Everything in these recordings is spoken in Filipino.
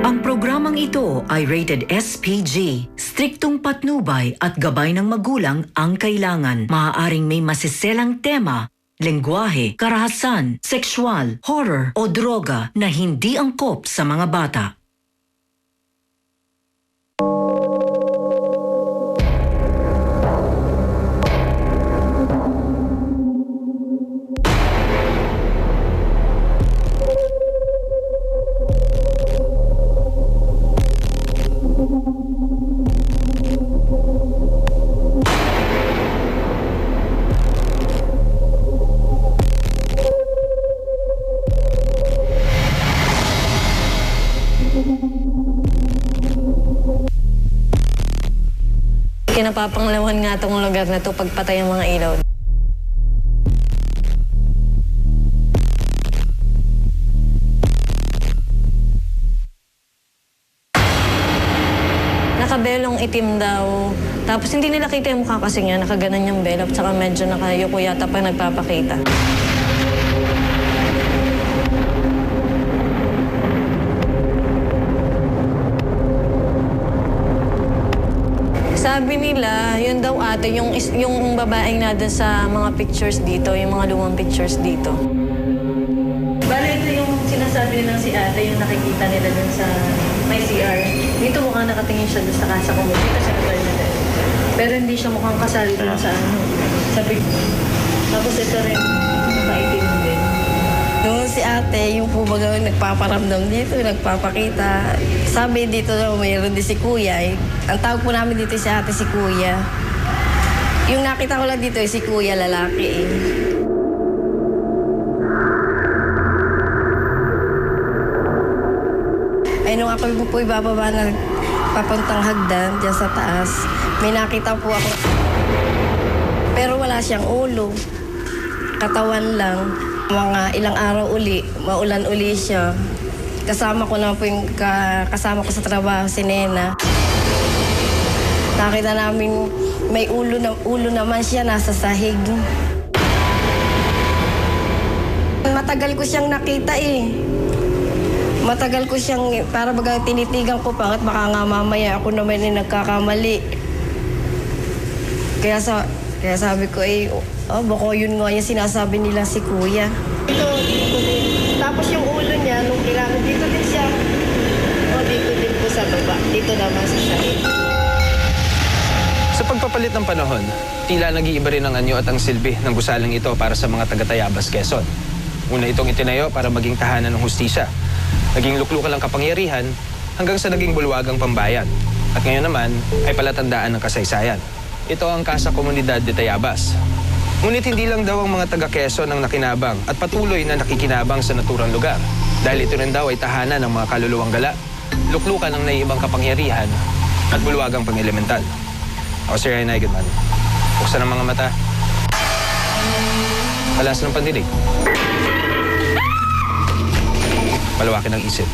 Ang programang ito ay rated SPG. Striktong patnubay at gabay ng magulang ang kailangan. Maaaring may masiselang tema, lengguwahe, karahasan, sexual, horror o droga na hindi angkop sa mga bata. Kinapapanglawan nga itong lugar na ito pagpatay ang mga ilaw. Nakabelong itim daw. Tapos hindi nila kita yung mukha kasi nga nakaganan yung belo. At saka medyo nakayuko yata pa nagpapakita. Sabi nila, yun daw ate, yung babaeng na doon sa mga pictures dito, yung mga lumang pictures dito. Bale, ito yung sinasabi nilang si ate, yung nakikita nila doon sa may CR. Dito mukhang nakatingin siya doon sa kasa ko. Dito siya nakalimutan. Pero hindi siya mukhang kasali doon sa sa picture. Tapos ito rin, nakaitim din. Noon si ate, yung po baga nagpaparamdam dito, nagpapakita. Sabi dito na mayroon din si kuya. Ang tawag po namin dito si ate, si kuya. Yung nakita ko lang dito si kuya, lalaki eh. Ay, nung ako po ibababa na papuntang hagdan dyan sa taas, may nakita po ako. Pero wala siyang ulo. Katawan lang. Mga ilang araw uli, maulan uli siya. Kasama ko na po yung kasama ko sa trabaho, si Nena. Nakita namin may ulo naman siya, nasa sahig. Matagal ko siyang nakita eh. Matagal ko siyang, para baga tinitigan ko pa at baka nga mamaya ako naman yung nagkakamali. Kaya sabi ko eh, baka yun nga yung sinasabi nila si kuya. Dito din. Tapos yung ulo niya, nung kailangan, dito din siya. Dito din po sa baba. Dito naman sa sahig. Sa pagpapalit ng panahon, tila nag-iiba rin ang anyo at ang silbi ng gusaling ito para sa mga taga-Tayabas, Quezon. Una itong itinayo para maging tahanan ng hustisya. Naging luklukan ng kapangyarihan hanggang sa naging bulwagang pambayan. At ngayon naman ay palatandaan ng kasaysayan. Ito ang Casa Comunidad de Tayabas. Ngunit hindi lang daw ang mga taga-Quezon ang nakinabang at patuloy na nakikinabang sa naturang lugar. Dahil ito rin daw ay tahanan ng mga kaluluwang gala, luklukan ng naiibang kapangyarihan at bulwagang pang-elemental. Ako si Ryan Eigenman. Buksan ang mga mata. Palas ng pandinig. Palawakin ang isip.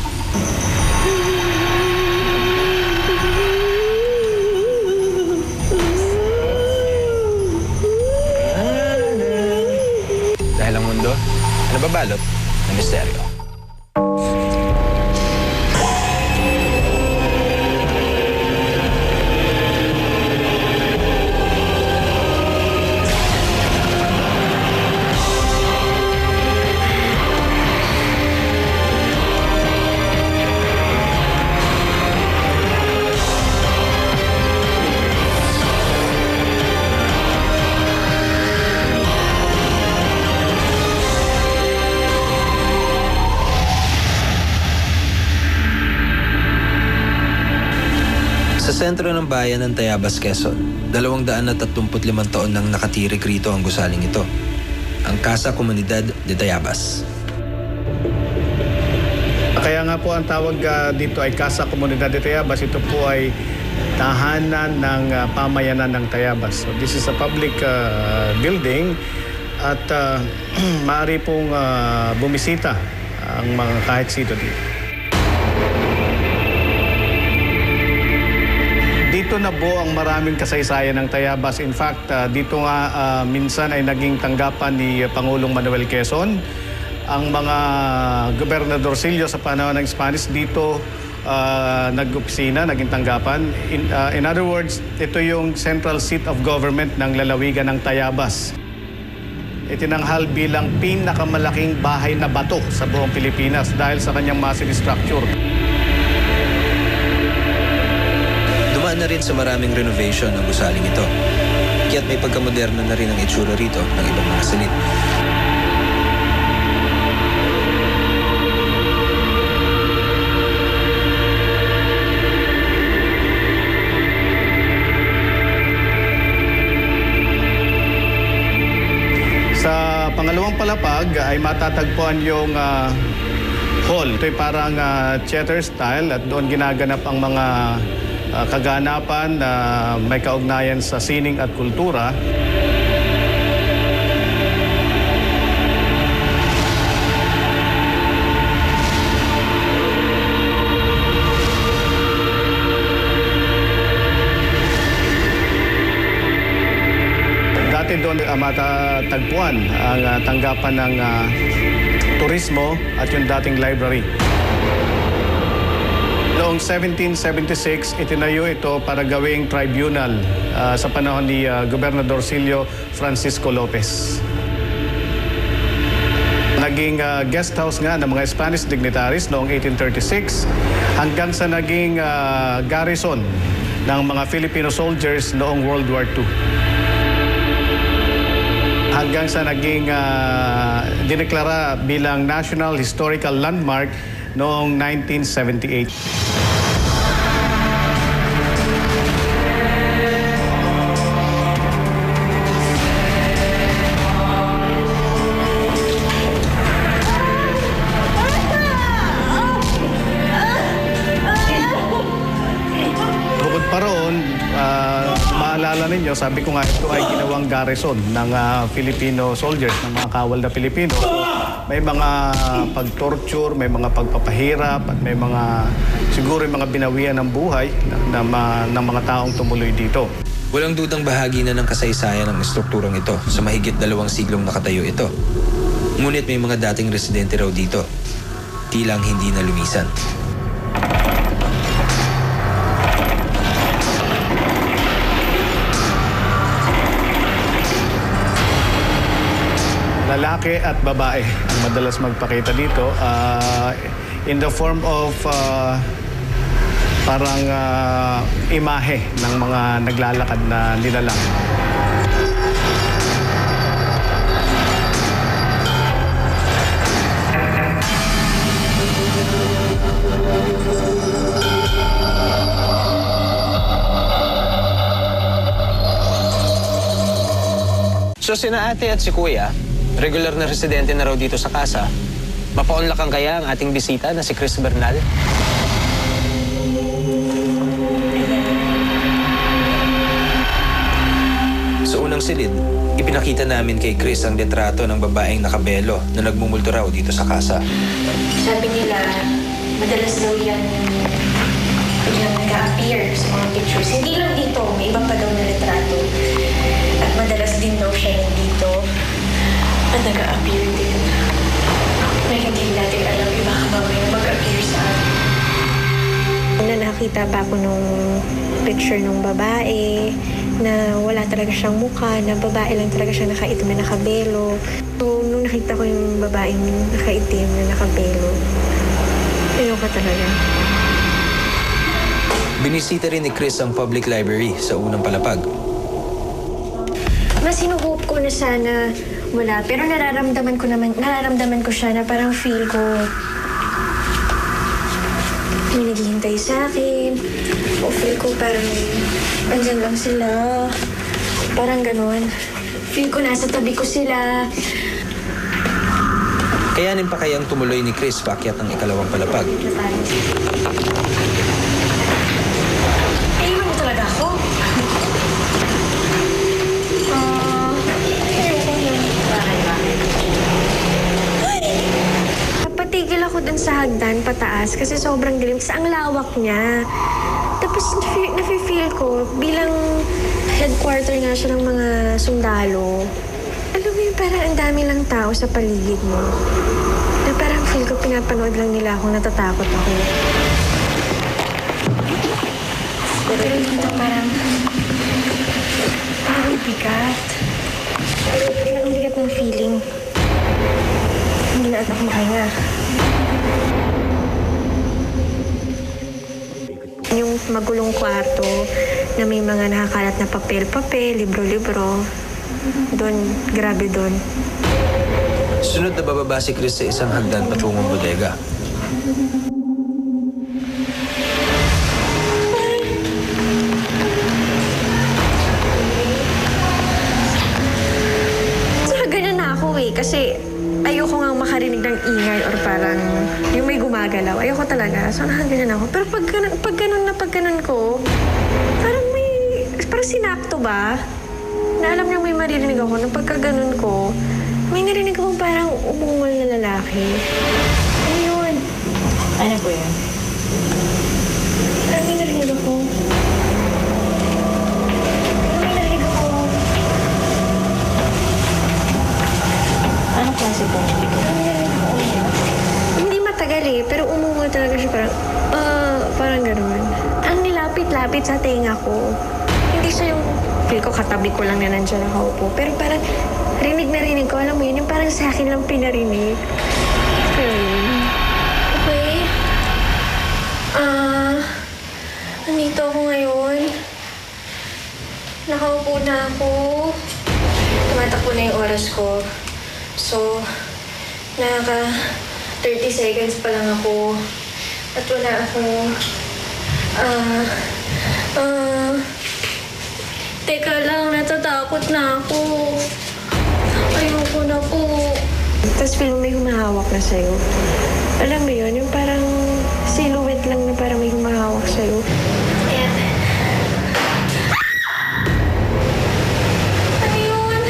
Dahil ang mundo ay nababalot ng misteryo. Sa sentro ng bayan ng Tayabas, Quezon, 235 taon nang nakatirik rito ang gusaling ito. Ang Casa Comunidad de Tayabas. Kaya nga po ang tawag dito ay Casa Comunidad de Tayabas. Ito po ay tahanan ng pamayanan ng Tayabas. So this is a public building at maaari pong bumisita ang mga kahit sino dito. Dito na po ang maraming kasaysayan ng Tayabas. In fact, dito nga minsan ay naging tanggapan ni Pangulong Manuel Quezon. Ang mga gobernadorcillo sa panahon ng Spanish dito nag-opisina, naging tanggapan. In other words, ito yung central seat of government ng lalawigan ng Tayabas. Itinanghal bilang pinakamalaking bahay na bato sa buong Pilipinas dahil sa kanyang massive structure. Dumaan na rin sa maraming renovation ng gusaling ito. Kaya't may pagkamoderno na rin ang itsura rito ng ibang mga silid. Sa pangalawang palapag ay matatagpuan yung hall. Ito'y parang theater style at doon ginaganap ang mga kaganapan na may kaugnayan sa sining at kultura. Dati doon matatagpuan ang tanggapan ng turismo at yung dating library. Noong 1776, itinayo ito para gawing tribunal sa panahon ni Gobernador Silvio Francisco Lopez. Naging guest house nga ng mga Spanish dignitaries noong 1836 hanggang sa naging garrison ng mga Filipino soldiers noong World War II. Hanggang sa naging dineklara bilang National Historical Landmark noong 1978. Bukod pa roon, maalala ninyo, sabi ko nga ito ay ginawang garrison ng Filipino soldiers, ng mga kawal na Pilipino. May mga pag-torture, may mga pagpapahirap, at may mga, siguro yung mga binawian ng buhay ng mga taong tumuloy dito. Walang dudang bahagi na ng kasaysayan ng estrukturang ito sa mahigit 2 siglong nakatayo ito. Ngunit may mga dating residente raw dito, tilang hindi na lumisan. Lalaki at babae ang madalas magpakita dito in the form of parang imahe ng mga naglalakad na nilalang. So sina ate at si kuya, regular na residente na raw dito sa casa. Mapaunlakan kaya ang ating bisita na si Chris Bernal? Sa unang silid, ipinakita namin kay Chris ang litrato ng babaeng nakabelo na nagmumulto raw dito sa casa. Sabi nila, madalas daw yan nag-appear sa mga pictures. Hindi lang dito, may iba pa daw na litrato. At madalas din daw siya nandito at nag-appear din. Na hindi natin alam, iba ka ba may mag-appear sa atin. Na nakita pa ako nung picture nung babae, na wala talaga siyang mukha, na babae lang talaga siya nakaitim na nakabelo. So, nung nakita ko yung babaeng nakaitim na nakabelo, ayoko talaga. Binisita rin ni Chris ang public library sa unang palapag. Mas hinuhope ko na sana wala, pero nararamdaman ko siya na parang feel ko may naghihintay sa akin. O feel ko parang andyan lang sila. Parang ganun. Feel ko nasa tabi ko sila. Kayanin pa kayang tumuloy ni Chris paakyat ng ikalawang palapag. Iwan mo talaga ako? Patigil ako dun sa hagdan pataas kasi sobrang dilim. Kasi ang lawak niya. Tapos nafe-feel ko bilang headquarter nga siya ng mga sundalo. Alam mo yung parang ang dami lang tao sa paligid mo. Na parang feel ko pinapanood lang nila ako, natatakot ako. Pero dito parang bigat. Ang bigat ng feeling. Hindi na ako makahinga. Yung magulong kwarto na may mga nakakalat na papel-papel, libro-libro. Doon, grabe doon. Sunod na bababa si Chris sa isang hagdan patungong bodega. Saka ganyan na ako eh, kasi ayoko nga makarinig ng ingay or parang yung may gumagalaw. Ayoko talaga. So, nakaganyan ako. Pero pag ganun ko, parang sinakto ba? Na alam niya may maririnig ako. Na pagka ganun ko, may narinig ako parang umungal na lalaki. Ano yun? Ano po yun? Parang may narinig ako. Anong klase po? Hindi matagal eh, pero umungal talaga siya parang gano'n. Ang nilapit-lapit sa tenga ko. Hindi siya yung, feel ko katabi ko lang na nandiyan nakaupo. Pero parang rinig na rinig ko, alam mo yun, yung parang sa akin lang pinarinig. Okay. Nandito ako ngayon. Nakaupo na ako. Tumatakbo na yung oras ko. So, naka 30 seconds pa lang ako. At wala akong... Teka lang, natatakot na ako. Ayoko na po. Tapos feel mo may humahawak na sa'yo. Alam mo yun, yung parang silhouette lang na parang may humahawak sa'yo. Ayan. Ano yun?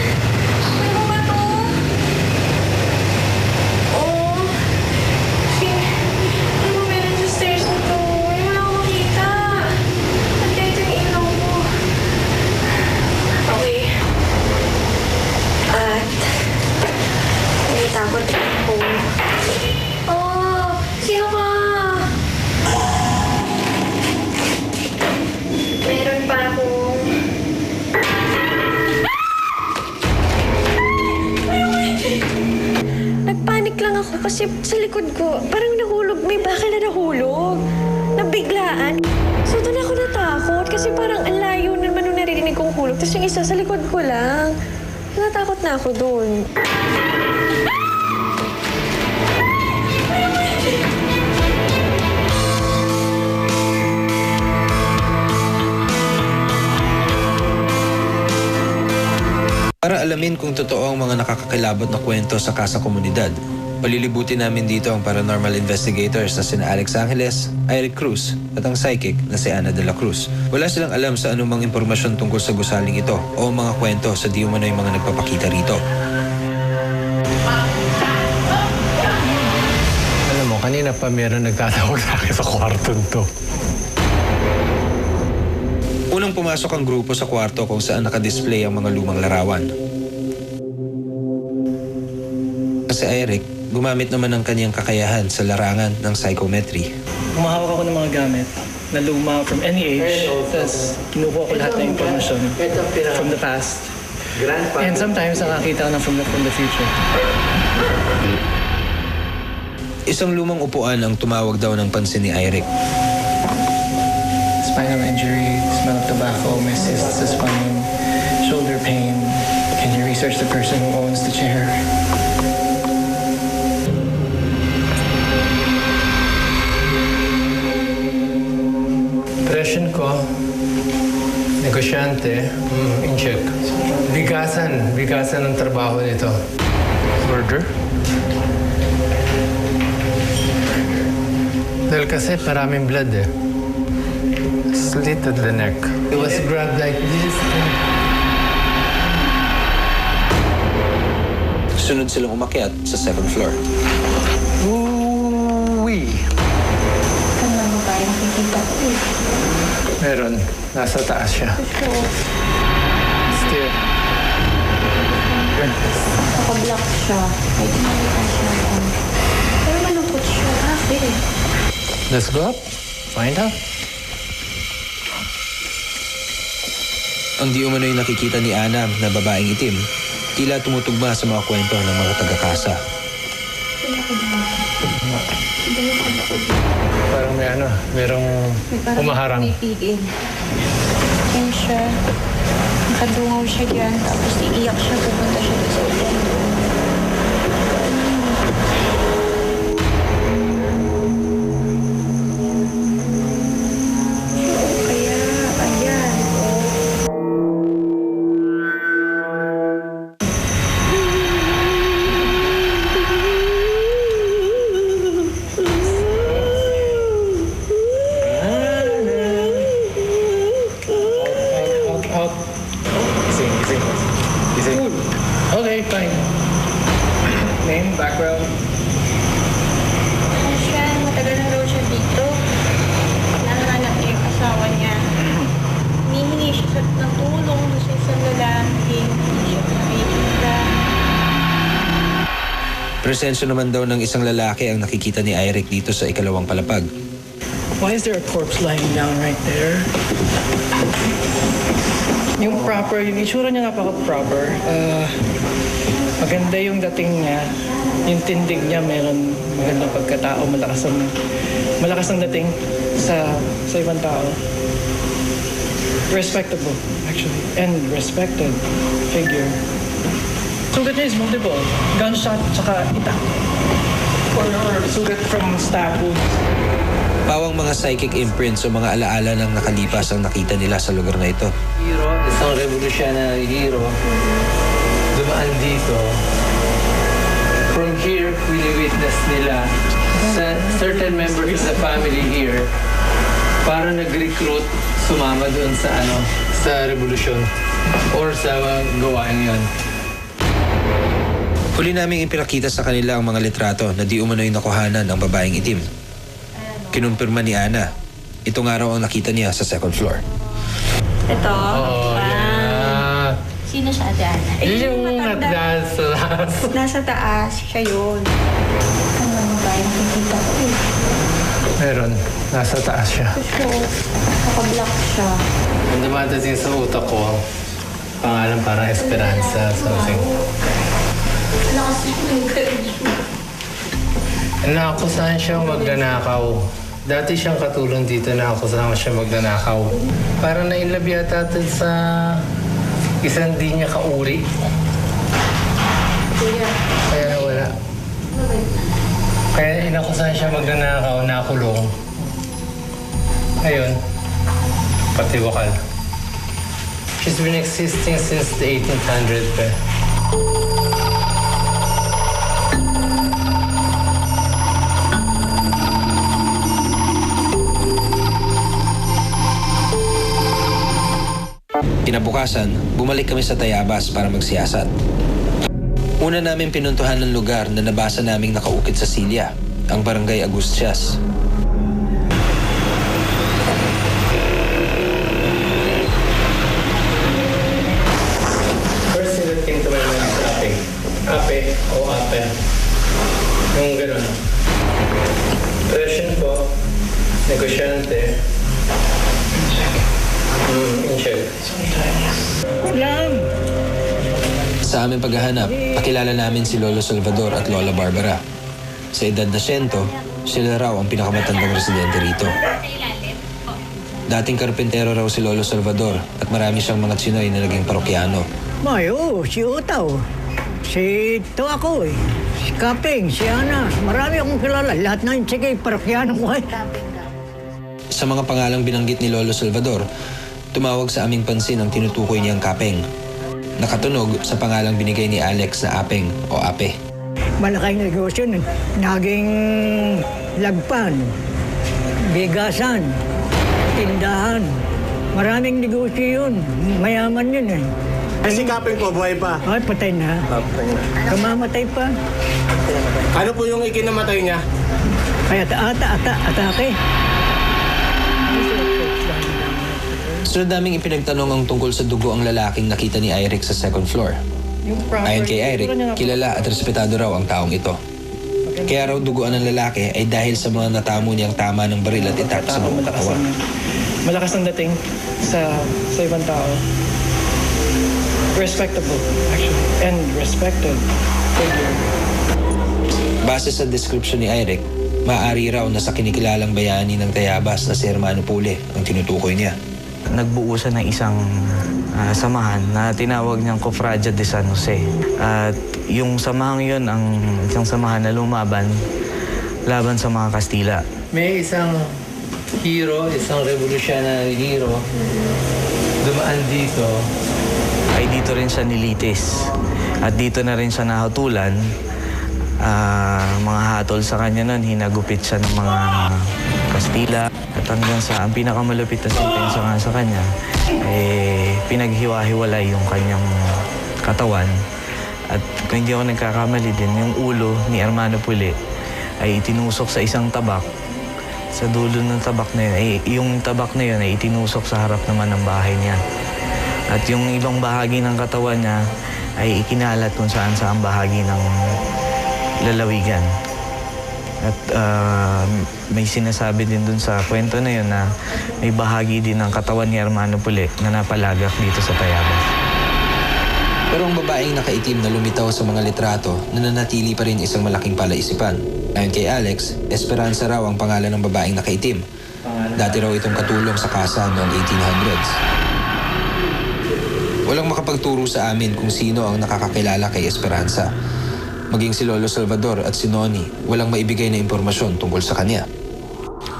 Ano ba to? Oh. Ano ba meron sa stairs na to? Wala akong makita. At kahit yung ilaw ko. Okay. At may takot ako. Oh! Sino ka? Meron pa akong... Nagpanik lang ako kasi sa likod ko, parang nahulog. May bakal na nahulog. Nabiglaan. So doon ako natakot kasi parang ang layo naman nung naririnig kong hulog. Tapos yung isa sa likod ko lang. Natakot na ako doon. Para alamin kung totoo ang mga nakakakilabot na kwento sa Casa Komunidad, palilibutin namin dito ang paranormal investigators na sina Alex Angeles, Eric Cruz at ang psychic na si Ana de la Cruz. Wala silang alam sa anumang impormasyon tungkol sa gusaling ito o mga kwento sa di umano'y mga nagpapakita rito. Alam mo, kanina pa meron nagtatawag sa akin sa kwartong to. Unang pumasok ang grupo sa kwarto kung saan nakadisplay ang mga lumang larawan. Si Eric, gumamit naman ng kanyang kakayahan sa larangan ng psychometry. Humahawak ako ng mga gamit na luma from any age. Tapos kinukuha ko lahat ng impormasyon from the past. And sometimes nakakita ko na from the future. Isang lumang upuan ang tumawag daw ng pansin ni Eric. Spinal injury, smell of tobacco, my cysts sa spine, shoulder pain. Can you research the person who owns the chair? Impression ko, negosyante, in-check. Bigasan ng trabaho nito. Murder? Dahil kasi maraming blood eh. Slit at the neck. It was grabbed like this. Sunod silang umakyat sa second floor. Ooh-wee. Ano mo ba yung nakikita ko eh? Meron. Nasa taas siya. Still. Nakablock siya. May tinalita siya. Pero malungkot siya. Bakit? Let's go up. Find out. Ang di umano'y nakikita ni Ana na babaeng itim, tila tumutugma sa mga kwento ng mga taga-kasa. Parang merong humaharang. May pigil. Yan siya. Nakadungaw siya dyan. Tapos iiyak siya. Pupunta siya sa ulan. Okay, fine. Name, background. Ano siya? Matagal na daw siya dito. Nahanap niya yung asawa niya. Hinihingi siya ng tulong sa isang lalaki. Hindi siya nakikita. Presensya naman daw ng isang lalaki ang nakikita ni Eric dito sa ikalawang palapag. Why is there a corpse lying down right there? Yung itsura niya napaka-proper. Maganda yung dating niya. Yung tindig niya, meron magandang pagkatao, malakas ang dating sa ibang tao. Respectable, actually. And respected figure. Sugat niya is multiple. Gunshot, tsaka itak. Or sugat from stab wounds. Pawang mga psychic imprints o mga alaala ng nakalipas ang nakita nila sa lugar na ito. Hero, isang revolutionary hero, dumaan dito. From here, wini-witness nila sa certain members of the family here para nag-recruit, sumama doon sa revolusyon or sa gawain yon. Huli naming ipinakita sa kanila ang mga litrato na di umano'y nakuhanan ng babaeng itim. Kinumpirma ni Ana, itong araw ang nakita niya sa second floor. Ito. Yeah. Sino siya, Ate Ana? Yung nasa taas. Nasa taas. Siya yun. Ano ba yung nakikita ko eh? Meron, nasa taas siya. So, nakablock siya. Ang dumadating sa utak ko, pangalan parang Esperanza, something. Lakas yung Naakusahan siyang magnanakaw. Dati siyang katulong dito, naakusahan siya magnanakaw. Parang nainlove yata sa isang di niya kauri. Kaya nawala. Kaya inakusahan siya magnanakaw, nakulong. Ngayon, pati wakal. She's been existing since the 1800s pa. Kinabukasan, bumalik kami sa Tayabas para magsiyasat. Una namin pinuntuhan ng lugar na nabasa naming nakaukit sa silya, ang Barangay Agustias. First thing that came to my mind is ape. Ape o ape. Yung gano'n. Presyon po, negosyante. In-check. Sa aming paghahanap, nakilala namin si Lolo Salvador at Lola Barbara. Sa edad na 100, sila raw ang pinakamatandang residente rito. Dating karpentero raw si Lolo Salvador at marami siyang mga Chinoy na naging parokyano. Oo, si Utaw. Si ito ako eh. Si Kaping, si Ana. Marami akong kilala. Lahat na yung sige, parokyano ko eh. Sa mga pangalang binanggit ni Lolo Salvador, tumawag sa aming pansin ang tinutukoy niyang Kapeng. Nakatunog sa pangalang binigay ni Alex na Apeng o Ape. Malaking negosyo nun. Naging lagpan, bigasan, tindahan. Maraming negosyo yun. Mayaman yun eh. Si Kapeng po, buhay pa? Ay, patay na. Kamamatay pa. Ano po yung ikinamatay niya? Ay, atake. Sunod naming ipinagtanong ang tungkol sa dugo ang lalaking nakita ni Eric sa second floor. Ayon kay Eric, kilala at respetado raw ang taong ito. Kaya raw duguan ng lalaki ay dahil sa mga natamo niyang tama ng baril at itak sa buong katawan. Malakas ang dating sa ibang tao. respectable, actually, and respected figure. Base sa description ni Eric, maaari raw na sa kinikilalang bayani ng Tayabas na si Hermano Pule ang tinutukoy niya. Nagbuo siya ng isang samahan na tinawag niyang Cofradia de San Jose. At yung samahang yun, ang isang samahan na lumaban laban sa mga Kastila. May isang hero, isang revolutionary hero, dumaan dito. Ay dito rin siya nilitis. At dito na rin siya nahatulan. Mga hatol sa kanya nun, hinagupit siya ng mga Kastila. At hanggang sa ang pinakamalupit na sentensya nga sa kanya, pinaghiwa-hiwalay yung kanyang katawan. At kung hindi ako nagkakamali din, yung ulo ni Hermano Pule ay itinusok sa isang tabak. Sa dulo ng tabak na yun, yung tabak na yun ay itinusok sa harap naman ng bahay niya. At yung ibang bahagi ng katawan niya ay ikinalat kung saan ang bahagi ng lalawigan. At may sinasabi din dun sa kwento na yun na may bahagi din ng katawan ni Hermano Pule na napalagak dito sa Tayabas. Pero ang babaeng nakaitim na lumitaw sa mga litrato, nananatili pa rin isang malaking palaisipan. Ayon kay Alex, Esperanza raw ang pangalan ng babaeng nakaitim. Dati raw itong katulong sa kasa noong 1800s. Walang makapagturo sa amin kung sino ang nakakakilala kay Esperanza. Maging si Lolo Salvador at si Noni, walang maibigay na impormasyon tungkol sa kanya.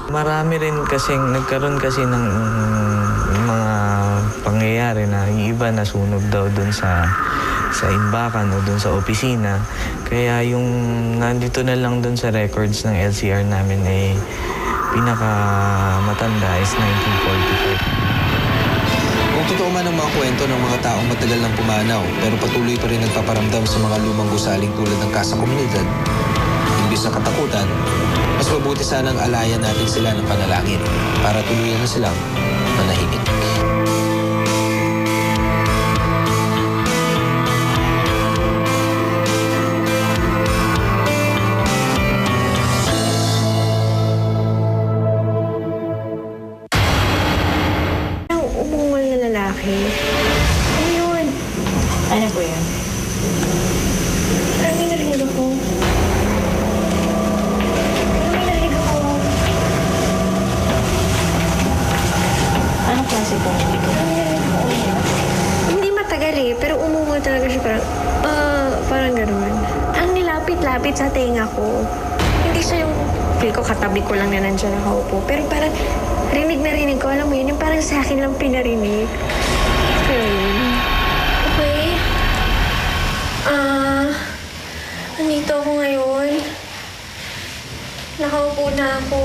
Marami rin kasing nagkaroon kasi ng mga pangyayari na yung iba nasunog daw dun sa imbakan o dun sa opisina. Kaya yung nandito na lang dun sa records ng LCR namin ay pinakamatanda is 1945. Kung totoo man ang mga kwento ng mga taong matagal nang pumanaw pero patuloy pa rin nagpaparamdam sa mga lumang gusaling tulad ng Casa Comunidad, imbis na katakutan, mas mabuti sanang alayan natin sila ng panalangin para tuluyan na silang manahimik. Ano yun? Ano po yun? Parang may narinig ako. Anong klase po? Hindi matagal eh, pero umungol talaga siya parang gano'n. Ang nilapit-lapit sa tenga ko. Hindi siya yung feel ko katabi ko lang na nandiyan nakaupo. Pero parang rinig na rinig ko, alam mo yun, yung parang sa akin lang pinarinig. Okay. Nandito ako ngayon. Nakaupo na ako.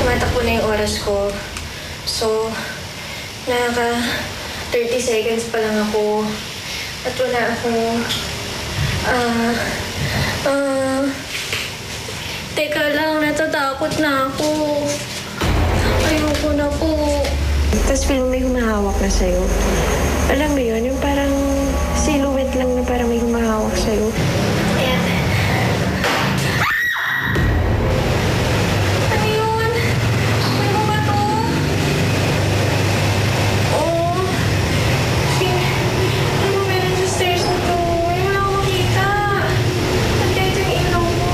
Tumatakbo na yung oras ko. So, naka 30 seconds pa lang ako. At wala akong... Teka lang, natatakot na ako. Ayoko na po. Tapos feel mo may humahawak na sa'yo. Alam mo yun, yung parang silhouette lang na parang may humahawak sa'yo. Ayan. Ano yun? May mo ba to? Oh. Ano mo meron sa stairs na to? Hindi mo na ako makita. At kahit yung ilaw ko.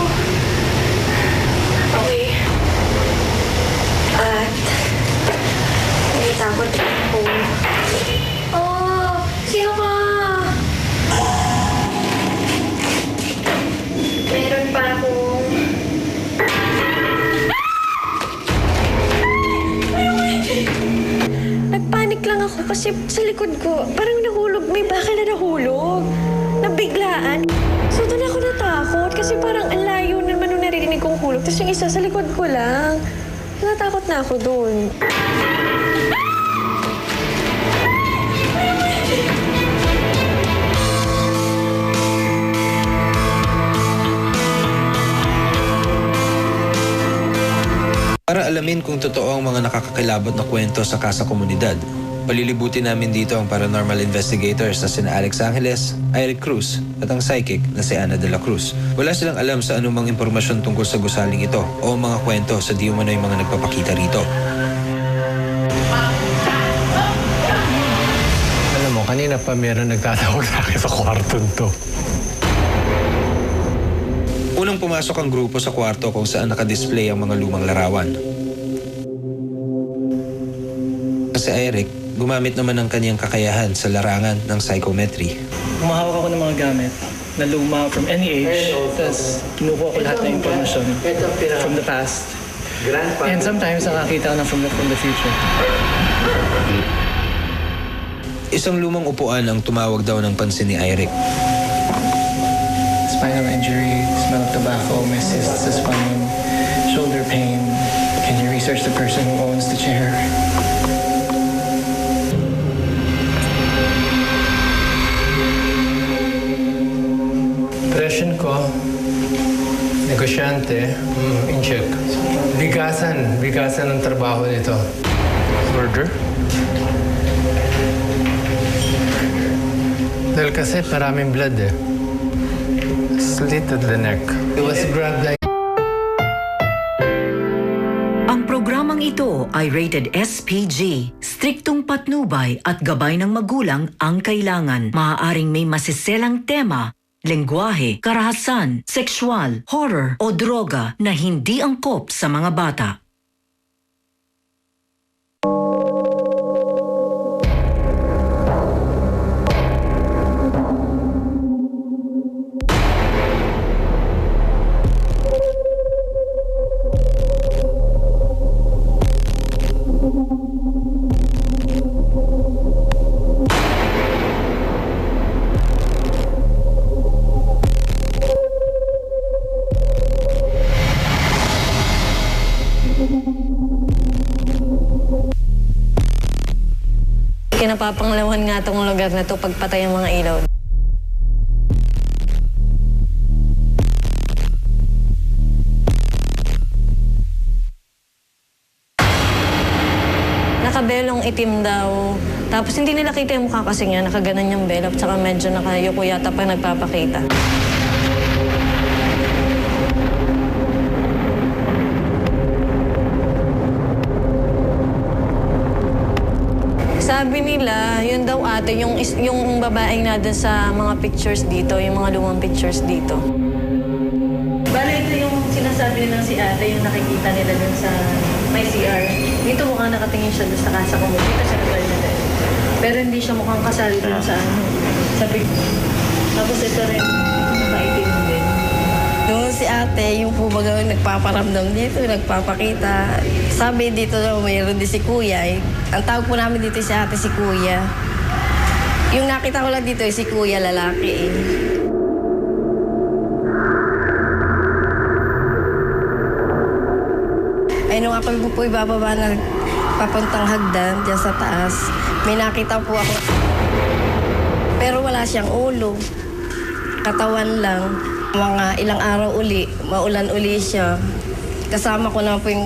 Okay. At takot ako. Oh, sino ka? Meron pa akong... Nagpanik lang ako kasi sa likod ko, parang nahulog. May bakal na nahulog. Nabiglaan. So doon ako natakot kasi parang ang layo naman nung naririnig kong hulog. Tapos yung isa sa likod ko lang. Natakot na ako doon. Para alamin kung totoo ang mga nakakakilabot na kwento sa Casa Comunidad, palilibutin namin dito ang paranormal investigators na sina Alex Angeles, Eric Cruz at ang psychic na si Ana de la Cruz. Wala silang alam sa anumang impormasyon tungkol sa gusaling ito o mga kwento sa di umano'y mga nagpapakita rito. Alam mo, kanina pa meron nagtatawag sa akin sa kwarton to. Unang pumasok ang grupo sa kwarto kung saan nakadisplay ang mga lumang larawan. Si Eric, gumamit naman ng kanyang kakayahan sa larangan ng psychometry. Humahawak ako ng mga gamit na luma from any age. Tapos kinukuha ko lahat ng impormasyon from the past. And sometimes nakakita ko na from the future. Isang lumang upuan ang tumawag daw ng pansin ni Eric. Spinal injury, smell of tobacco, my cysts is spine, shoulder pain. Can you research the person who owns the chair? Impression ko, negosyante, in-check. Bigasan ng trabaho nito. Murder? Dahil kasi maraming blood eh. Slit at the neck. It was grabbed like... Ang programang ito ay rated SPG. Striktong patnubay at gabay ng magulang ang kailangan. Maaaring may masiselang tema, lengguwahe, karahasan, sexual, horror o droga na hindi angkop sa mga bata. Kinapapanglawan nga itong lugar na to pagpatay ang mga ilaw. Nakabelong itim daw. Tapos hindi nila kita yung mukha kasi nga nakaganan yung belo. Tsaka medyo nakayuko yata pa nagpapakita. Sabi nila, yun daw ate, yung babaeng na dun sa mga pictures dito, yung mga lumang pictures dito. Bale, ito yung sinasabi nila si ate, yung nakikita nila dun sa may CR. Dito mukhang nakatingin siya dun sa kasa ko. Dito siya naglalagay. Pero hindi siya mukhang kasali dun sa sa picture. Tapos ito rin, maitim din. Yung si ate, yung po baga nagpaparamdam dito, nagpapakita. Sabi dito daw, mayroon din si kuya. Ang tawag po namin dito si ate, si kuya. Yung nakita ko lang dito, si kuya, lalaki Ay, nung ako po ibababa na papuntang hagdan, dyan sa taas, may nakita po ako. Pero wala siyang ulo. Katawan lang. Mga ilang araw uli, maulan uli siya. Kasama ko na po yung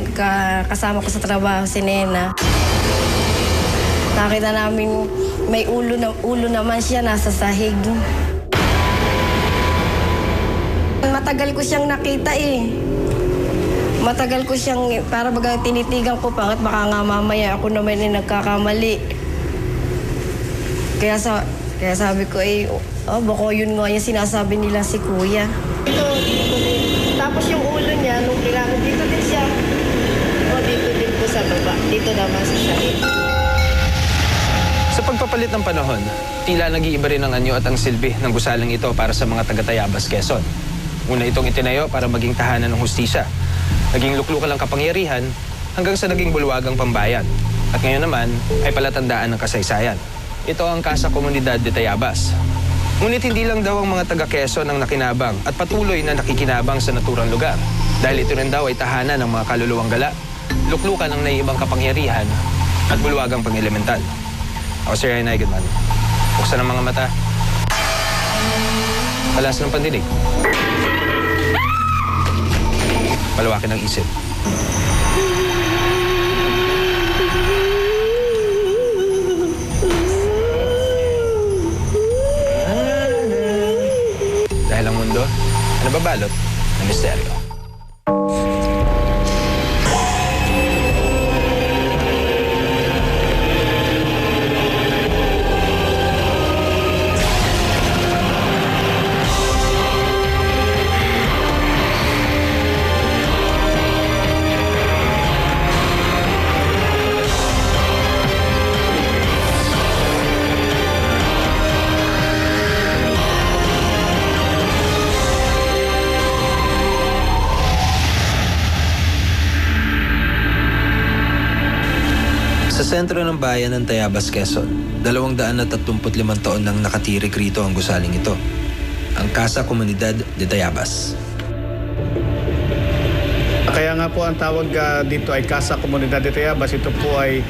kasama ko sa trabaho, si Nena. Nakita namin may ulo naman siya nasa sahig. Matagal ko siyang nakita eh. Matagal ko siyang, para baga tinitigan ko pa at baka nga mamaya ako naman ay nagkakamali. Kaya sabi ko baka yun nga yung sinasabi nila si kuya. Tapos yung ulo niya, nung kailangan, dito din siya. Dito din po sa baba. Dito naman sa sahig. Sa pagpapalit ng panahon, tila nag-iiba rin ang anyo at ang silbi ng gusaling ito para sa mga taga-Tayabas, Quezon. Una itong itinayo para maging tahanan ng hustisya. Naging luklukan ng kapangyarihan hanggang sa naging bulwagang pambayan. At ngayon naman ay palatandaan ng kasaysayan. Ito ang Casa Comunidad de Tayabas. Ngunit hindi lang daw ang mga taga-Quezon ang nakinabang at patuloy na nakikinabang sa naturang lugar. Dahil ito rin daw ay tahanan ng mga kaluluwang gala, luklukan ng naiibang kapangyarihan at bulwagang pang-elemental. Ako si Ryan Eigenman. Buksan ang mga mata. Palas ng pandinig. Palawakin ang isip. Dahil ang mundo ay nababalot ng misteryo. Sa sentro ng bayan ng Tayabas, Quezon, 235 taon nang nakatirik rito ang gusaling ito, ang Casa Comunidad de Tayabas. Kaya nga po ang tawag dito ay Casa Comunidad de Tayabas. Ito po ay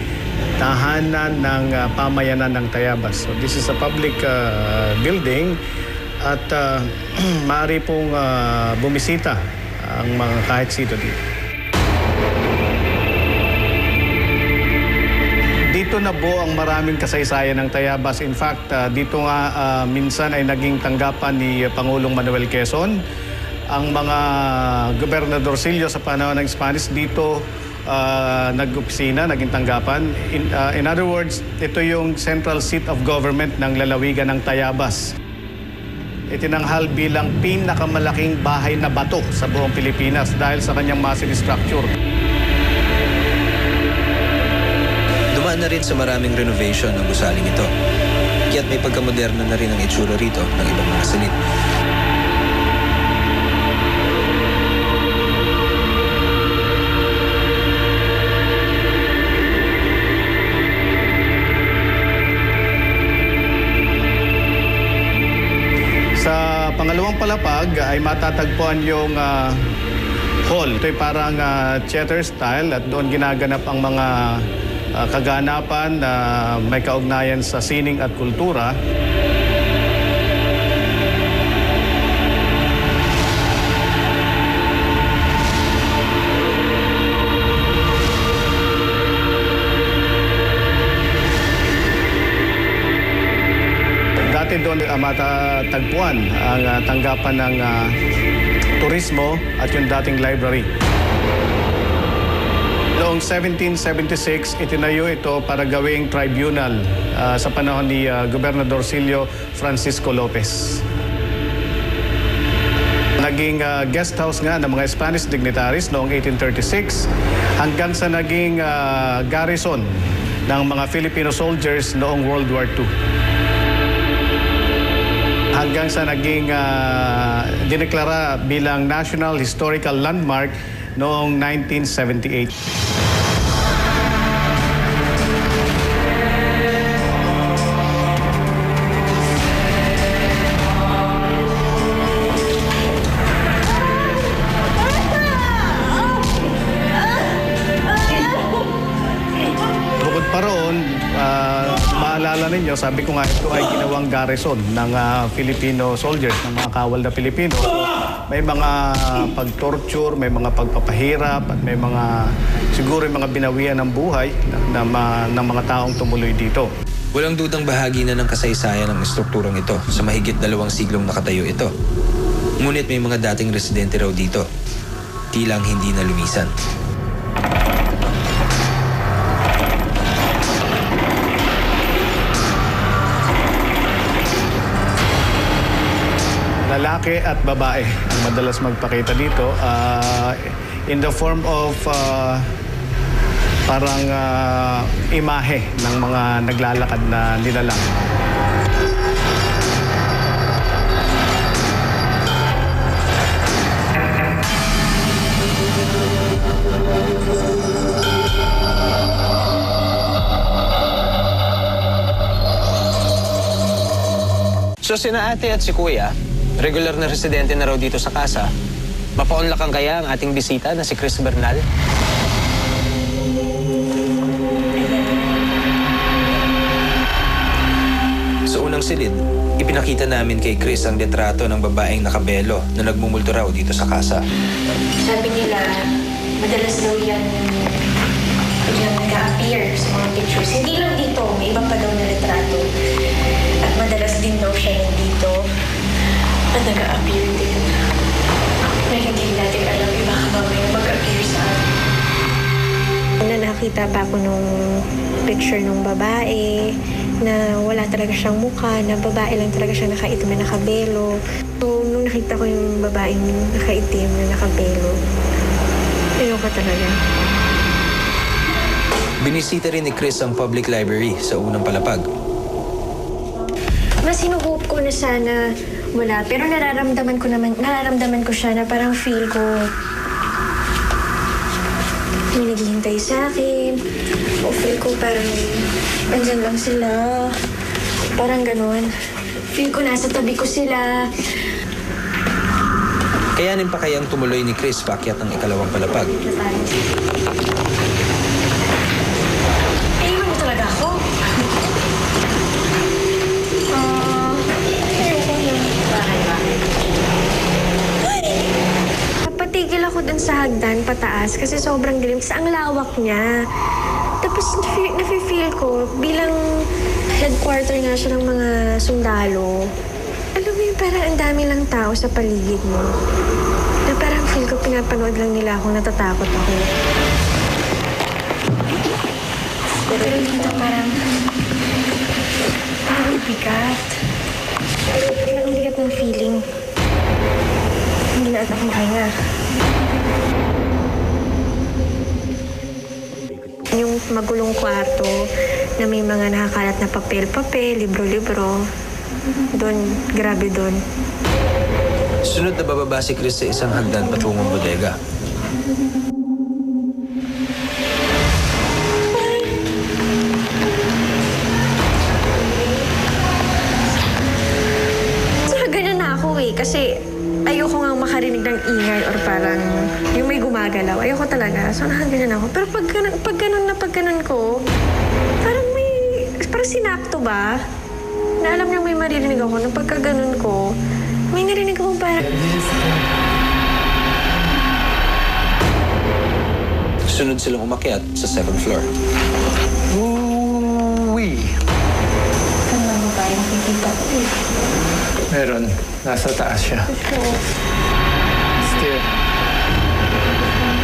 tahanan ng pamayanan ng Tayabas. So this is a public building at maaari pong bumisita ang mga kahit sino dito. Dito na po ang maraming kasaysayan ng Tayabas. In fact, dito nga minsan ay naging tanggapan ni Pangulong Manuel Quezon. Ang mga gobernadorcillo sa panahon ng Spanish dito nag-opisina, naging tanggapan. In other words, ito yung central seat of government ng lalawigan ng Tayabas. Itinanghal bilang pinakamalaking bahay na bato sa buong Pilipinas dahil sa kanyang massive structure. Dumaan na rin sa maraming renovation ng gusaling ito. Kaya't may pagkamoderno na rin ang itsura rito ng ibang mga silid. Sa pangalawang palapag ay matatagpuan yung hall. Ito ay parang theater style at doon ginaganap ang mga kaganapan na may kaugnayan sa sining at kultura. Dati doon matatagpuan ang tanggapan ng turismo at yung dating library. Noong 1776, itinayo ito para gawing tribunal sa panahon ni Gobernadorcillo Francisco Lopez. Naging guest house nga ng mga Spanish dignitaries noong 1836 hanggang sa naging garrison ng mga Filipino soldiers noong World War II. Hanggang sa naging dineklara bilang National Historical Landmark noong 1978. Bukod pa roon, maalala ninyo, sabi ko nga ito ay ginawang garrison ng Filipino soldiers, ng mga kawal na Pilipino. May mga pag-torture, may mga pagpapahirap, at may mga, siguro mga binawian ng buhay ng mga taong tumuloy dito. Walang dudang bahagi na ng kasaysayan ng estrukturang ito sa mahigit 2 siglong nakatayo ito. Ngunit may mga dating residente raw dito, tilang hindi na lumisan. Lalaki at babae ang madalas magpakita dito in the form of parang imahe ng mga naglalakad na nilalang. So sina ate at si kuya, regular na residente na raw dito sa casa. Mapaunlakan kaya ang ating bisita na si Chris Bernal? Sa unang silid, ipinakita namin kay Chris ang litrato ng babaeng nakabelo na nagmumulto raw dito sa casa. Sabi nila, madalas daw yan nag-a-appear sa mga pictures. Hindi lang dito, may iba pa daw na litrato. At madalas din daw siya nandito at nag-a-appear din. Na hindi natin alam yung baka mamaya mag-appear sa atin. Nakita pa ako nung picture nung babae na wala talaga siyang mukha, na babae lang talaga siya nakaitim na nakabelo. So, nung nakita ko yung babaeng nakaitim na nakabelo, ayoko talaga. Binisita rin ni Chris ang public library sa unang palapag. Mas hinuhope ko na sana wala, pero nararamdaman ko siya na parang feel ko may naghihintay sa akin. O feel ko parang andyan lang sila. Parang ganun. Feel ko nasa tabi ko sila. Kayanin pa kayang tumuloy ni Chris paakyat ng ikalawang palapag. Iwan mo talaga ako? Ayoko na. Bakit? Papatigil ako dun sa hagdan, pataas, kasi sobrang dilim. Kasi ang lawak niya. Tapos nafe-feel ko, bilang headquarter nga siya ng mga sundalo, alam mo yung parang ang dami lang tao sa paligid mo. Na parang feel ko pinapanood lang nila akong natatakot ako. Pero dito parang bigat. Ang bigat ng feeling. Hindi na ako makahinga. Yung magulong kwarto na may mga nakakalat na papel-papel, libro-libro. Doon, grabe doon. Sunod na bababa si Chris sa isang hagdan patungong bodega. Saka ganyan na ako eh, kasi ayoko nga makarinig ng ingay or parang yung may gumagalaw. Ayoko talaga. So, nakaganyan ako. Pero pag ganun ko, parang sinakto ba? Na alam niyo may maririnig ako. Nung pagka ganun ko, may narinig ako parang... Sunod silang umakyat sa 2nd floor. Uy! Ano ba ba yung nakikita ko eh? Meron. Nasa taas siya. Still.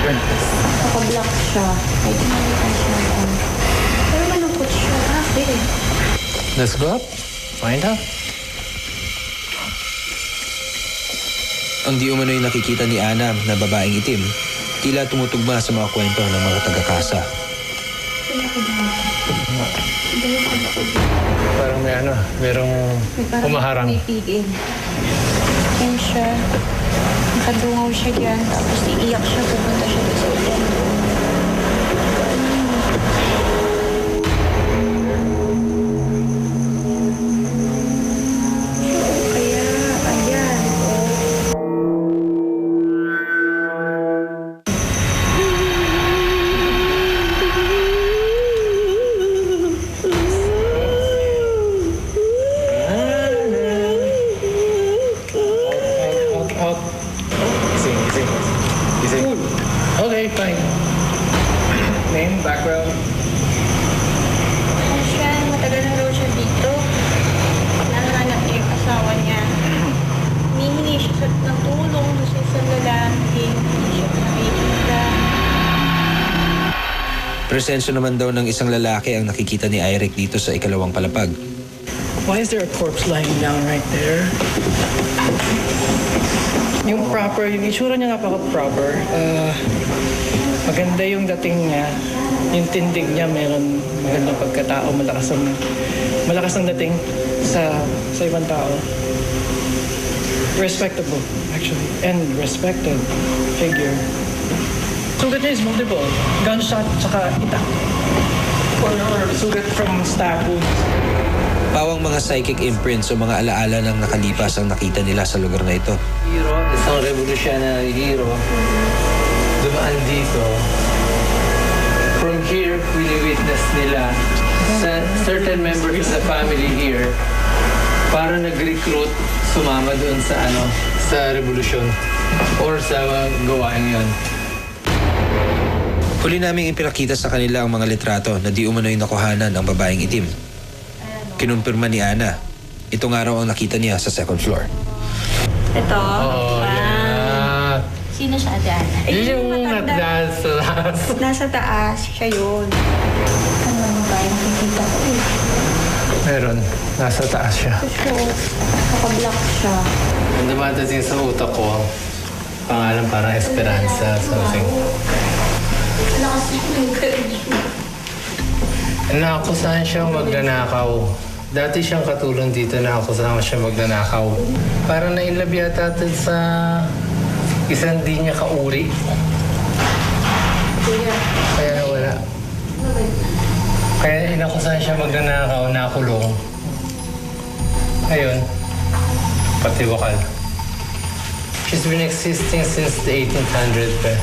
Nakablock siya. Ay, di nakita siya. Pero malungkot siya. Bakit? Let's go up. Find out. Ang di umano'y nakikita ni Ana na babaeng itim, tila tumutugma sa mga kwento ng mga taga-kasa. Parang merong humaharang. May pigil. Yan siya. Nakadungaw siya dyan. Tapos iiyak siya. Pupunta siya sa ulan. Okay, fine. Name, background? Ano siya? Matagal na daw siya dito. Nanganap niya yung asawa niya. Humihingi siya ng tulong sa isang lalaki. Hindi siya nakikita. Presensya naman daw ng isang lalaki ang nakikita ni Eric dito sa ikalawang palapag. Why is there a corpse lying down right there? Yung itsura niya napaka-proper. Maganda yung dating niya. Yung tindig niya, meron magandang pagkatao. Malakas ang dating sa ibang tao. Respectable, actually. And respected figure. Sugat niya is multiple. Gunshot, tsaka itak. Or sugat from stab wounds. Pawang mga psychic imprints o mga alaala ng nakalipas ang nakita nila sa lugar na ito. Hero, isang revolutionary hero, dumaan dito. From here, wini-witness nila sa certain members of the family here para nag-recruit, sumama doon sa revolusyon or sa gawain yon. Huli naming ipinakita sa kanila ang mga litrato na di umano'y nakuhanan ang babaeng itim. Kinumpirma ni Ana, itong araw ang nakita niya sa 2nd floor. Ito. Oh, yeah. Sino siya dyan? Yung nasa taas. Nasa taas. Siya yun. Ano ba yung nakikita ko eh? Meron. Nasa taas siya. So, nakablock siya. Ang dumadating sa utak ko, pangalan parang Esperanza, something. Lakas niya yung courage mo. Naakusahan siyang magnanakaw. Dati siyang katulong dito na akusahan siya magnanakaw. Parang nainlove yata sa isang di niya kauri. Kuya, Kaya inakusahan siya magnanakaw, nakulong. Ngayon, pati wakal. She's been existing since the 1800s pa.